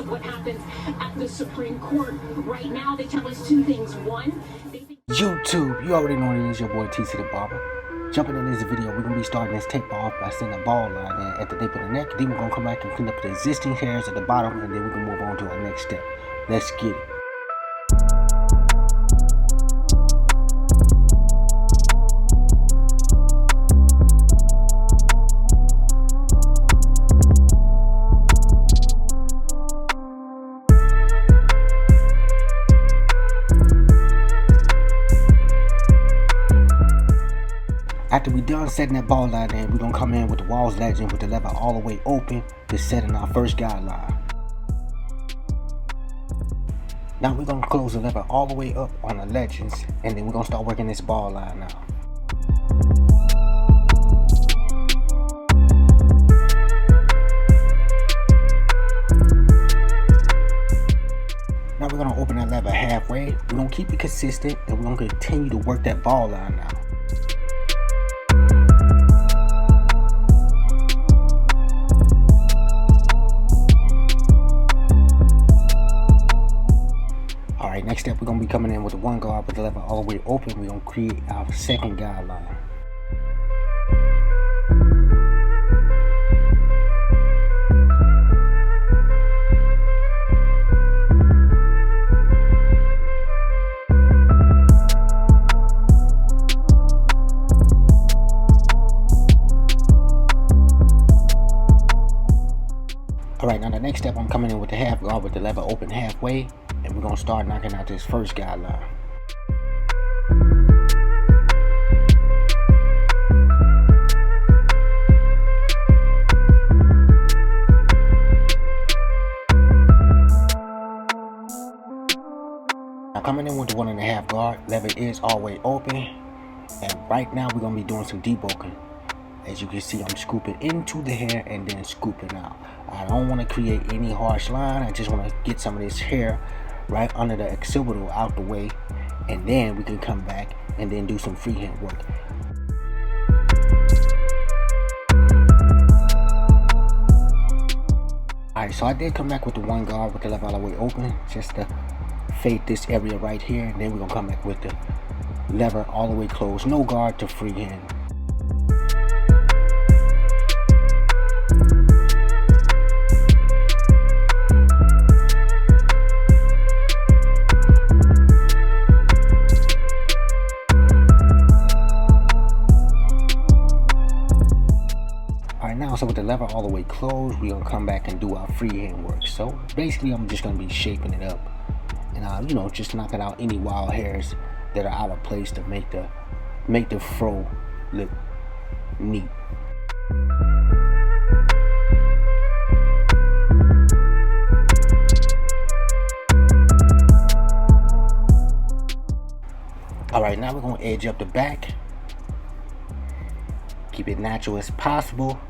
of what happens at the Supreme Court. Right now, they tell us two things. One, YouTube, you already know it is your boy TC the Barber. Jumping in this video, we're going to be starting this tape off by sending a ball line in at the nape of the neck. Then we're going to come back and clean up the existing hairs at the bottom, and then we can move on to our next step. Let's get it. After we done setting that ball line in, we're going to come in with the walls legend with the lever all the way open to setting our first guideline. Now we're going to close the lever all the way up on the legends, and then we're going to start working this ball line now. Now we're going to open that lever halfway. We're going to keep it consistent, and we're going to continue to work that ball line now. Alright, next step, we're going to be coming in with the one guard with the lever all the way open. We're going to create our second guideline. Alright, now the next step, I'm coming in with the half guard with the lever open halfway, and we're going to start knocking out this first guideline. Now coming in with the 1.5 guard, lever is all the way open, and right now we're going to be doing some debulking. As you can see, I'm scooping into the hair and then scooping out. I don't want to create any harsh line. I just want to get some of this hair right under the occipital out the way, and then we can come back and then do some freehand work. Alright, so I did come back with the one guard with the lever all the way open just to fade this area right here, and then we're going to come back with the lever all the way closed, no guard to freehand. So with the lever all the way closed, we're gonna come back and do our freehand work. So basically, I'm just gonna be shaping it up, and just knocking out any wild hairs that are out of place to make the fro look neat. All right, now we're gonna edge up the back, keep it natural as possible.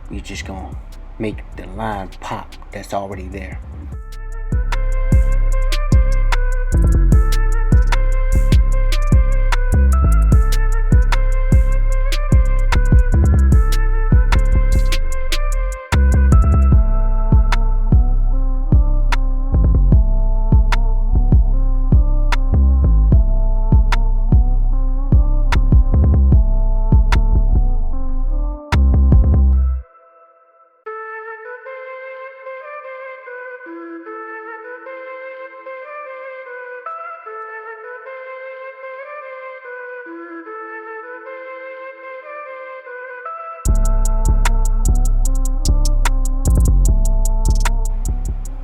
We're just gonna make the line pop that's already there.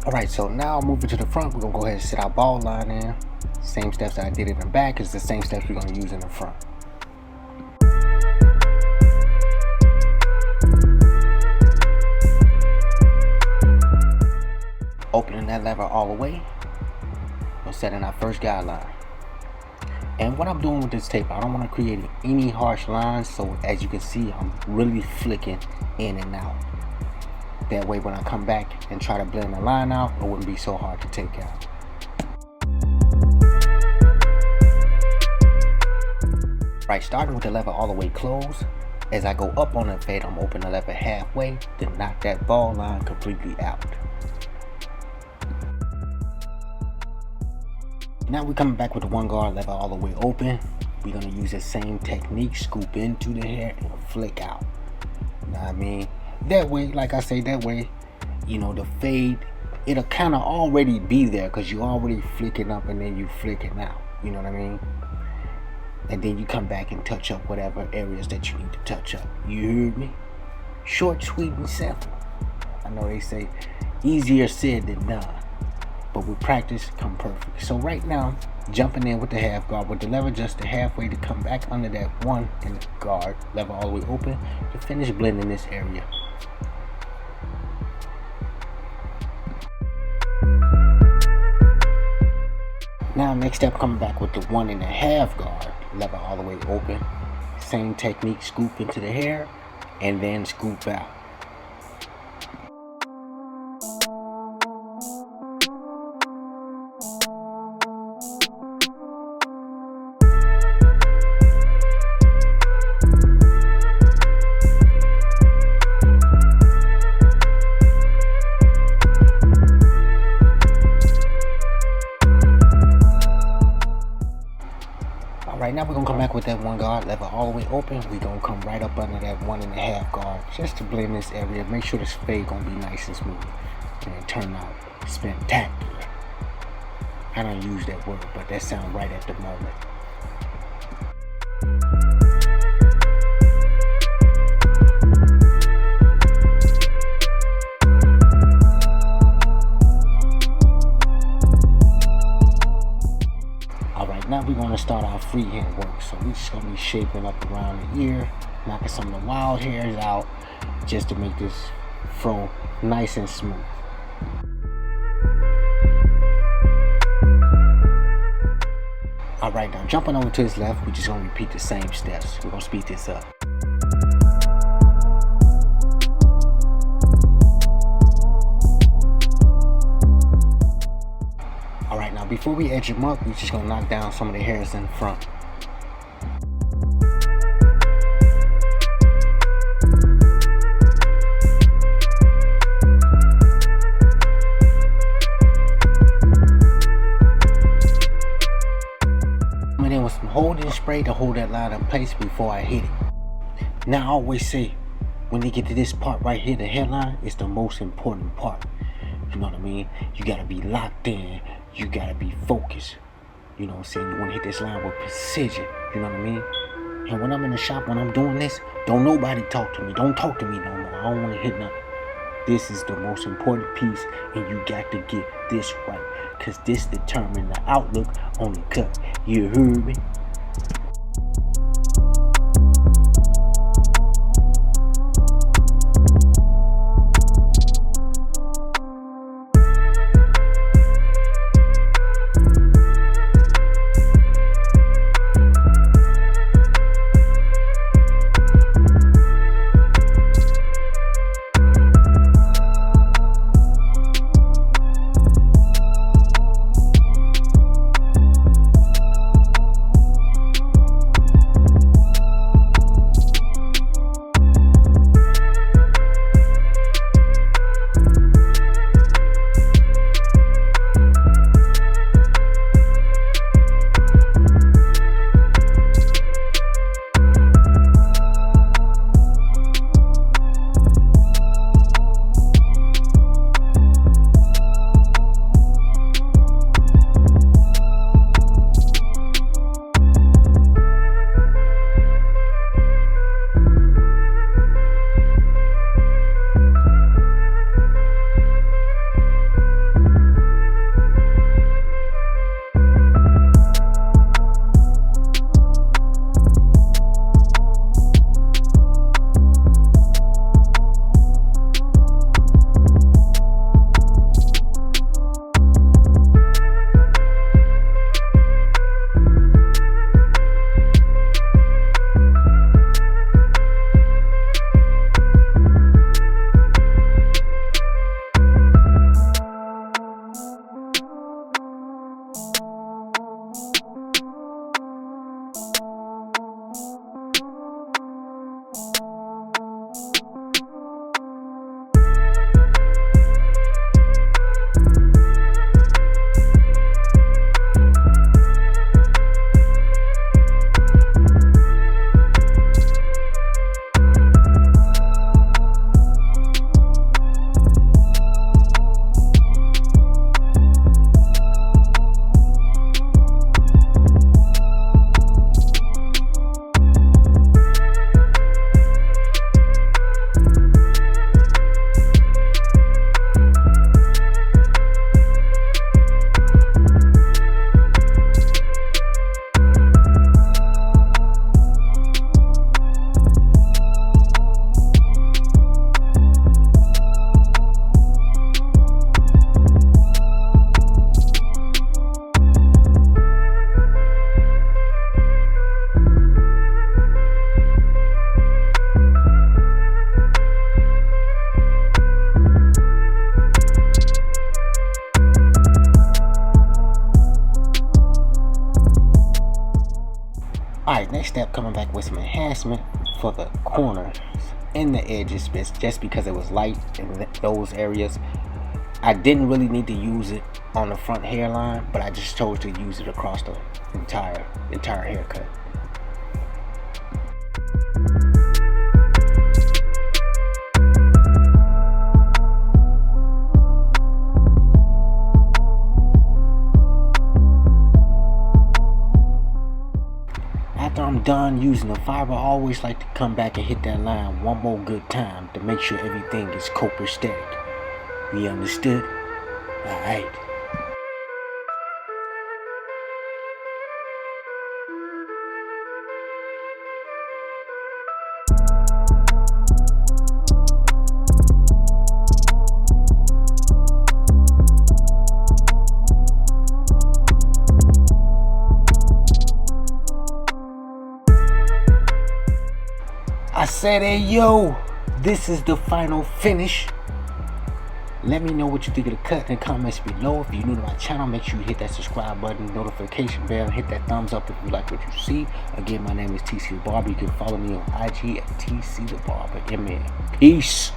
Alright, so now moving to the front, we're going to go ahead and set our ball line in. Same steps that I did in the back is the same steps we're going to use in the front. Opening that lever all the way, we're setting our first guideline. And what I'm doing with this tape, I don't want to create any harsh lines, so as you can see, I'm really flicking in and out. That way when I come back and try to blend the line out, it wouldn't be so hard to take out. Right, starting with the lever all the way closed. As I go up on the fade, I'm opening the lever halfway to knock that ball line completely out. Now we're coming back with the one guard, level all the way open. We're gonna use the same technique, scoop into the hair and flick out. You know what I mean? That way, like I say, that way, you know, the fade, it'll kind of already be there because you already flicking up and then you flicking out. You know what I mean? And then you come back and touch up whatever areas that you need to touch up. You heard me? Short, sweet, and simple. I know they say easier said than done, but with practice come perfect. So right now, jumping in with the half guard with the lever just to halfway to come back under that one in the guard, lever all the way open to finish blending this area. Now next step, coming back with the 1.5 guard, lever all the way open. Same technique, scoop into the hair and then scoop out. Alright, now we're gonna come back with that one guard, lever all the way open. We're gonna come right up under that 1.5 guard just to blend this area. Make sure this fade gonna be nice and smooth and turn out spectacular. I don't use that word, but that sounds right at the moment. Now we're going to start our freehand work. So we're just going to be shaping up around the ear, knocking some of the wild hairs out just to make this fro nice and smooth. Alright, now jumping over to his left, we're just going to repeat the same steps. We're going to speed this up. Before we edge them up, we're just gonna knock down some of the hairs in front. And then with some holding spray to hold that line in place before I hit it. Now I always say, when you get to this part right here, the hairline is the most important part. You know what I mean? You gotta be locked in. You gotta be focused. You know what I'm saying? You wanna hit this line with precision. You know what I mean? And when I'm in the shop, when I'm doing this, don't nobody talk to me. Don't talk to me no more. I don't wanna hit nothing. This is the most important piece, and you got to get this right. Cause this determines the outlook on the cut. You heard me? next step, coming back with some enhancement for the corners and the edges, just because it was light in those areas. I didn't really need to use it on the front hairline, but I just chose to use it across the entire haircut. After I'm done using the fiber, I always like to come back and hit that line one more good time to make sure everything is copacetic. We understood? Alright. I said, hey yo, this is the final finish. Let me know what you think of the cut in the comments below. If you're new to my channel, make sure you hit that subscribe button, notification bell, and hit that thumbs up if you like what you see. Again, my name is TC the Barber. You can follow me on IG at TC the Barber. Peace.